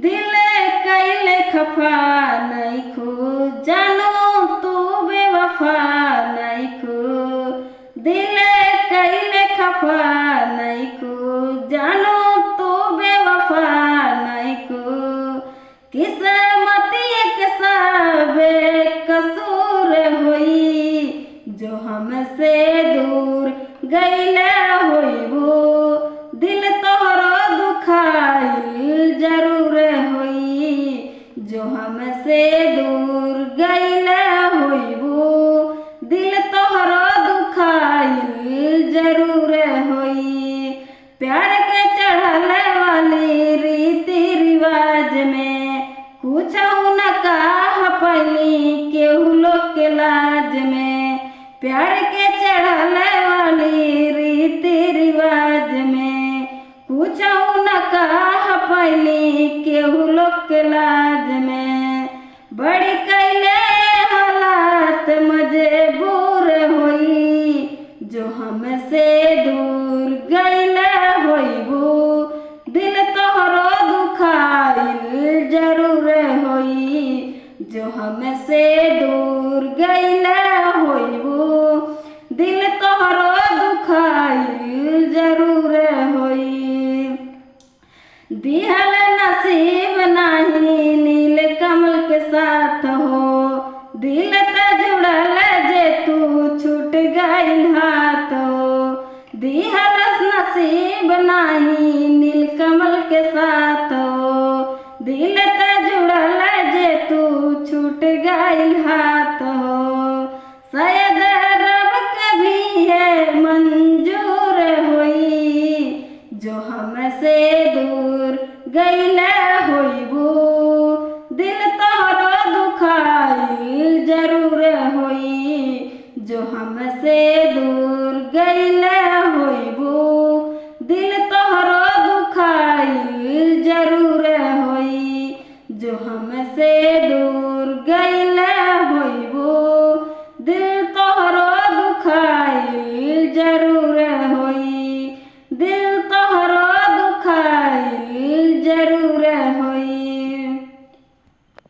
दिल कैले खफा नइखू जानो तू बेवफा नइखू दिल कैले खफा नइखू जानो तू बेवफा नइखू किस्मतिए के सबे कसूर होई जो हमसे दूर गइले होइबू दिल तोहरो दुखाइल जरूर होई जो हमसे दूर गइले होइबू दिल तोहरो दुखाइल जरूर होई प्यार के चढ़ल वाली रीति रिवाज में कुछ न कह पैली केहू लोग के लाज में प्यार के चढ़ल वाली रीति रिवाज में कुछ न कह पैली केहू लोग के लाज में बड़ी कैले हालात मजबूर होई जो हमसे दूर गइले होइबू दिल तोहरो दुखाइल जरूर होई जो हमसे दूर गइले होइबू दिल तोहरो दुखाइल जरूर होई दिहल नसीब नाही नील कमल के साथ हो दिल त जुड़ल जे तू छूट गइल हाथ हो दिहल नसीब नाही नील कमल के साथ हो दिल त जुड़ल जे तू छूट गइल हाथ हो शायद रब कभी है मंजूर होई जो हमसे दूर गइले होइबू दिल तोहरो दुखाइल जरूर होई जो हमसे दूर गइले होइबू दिल तोहरो दुखाइल जरूर होई जो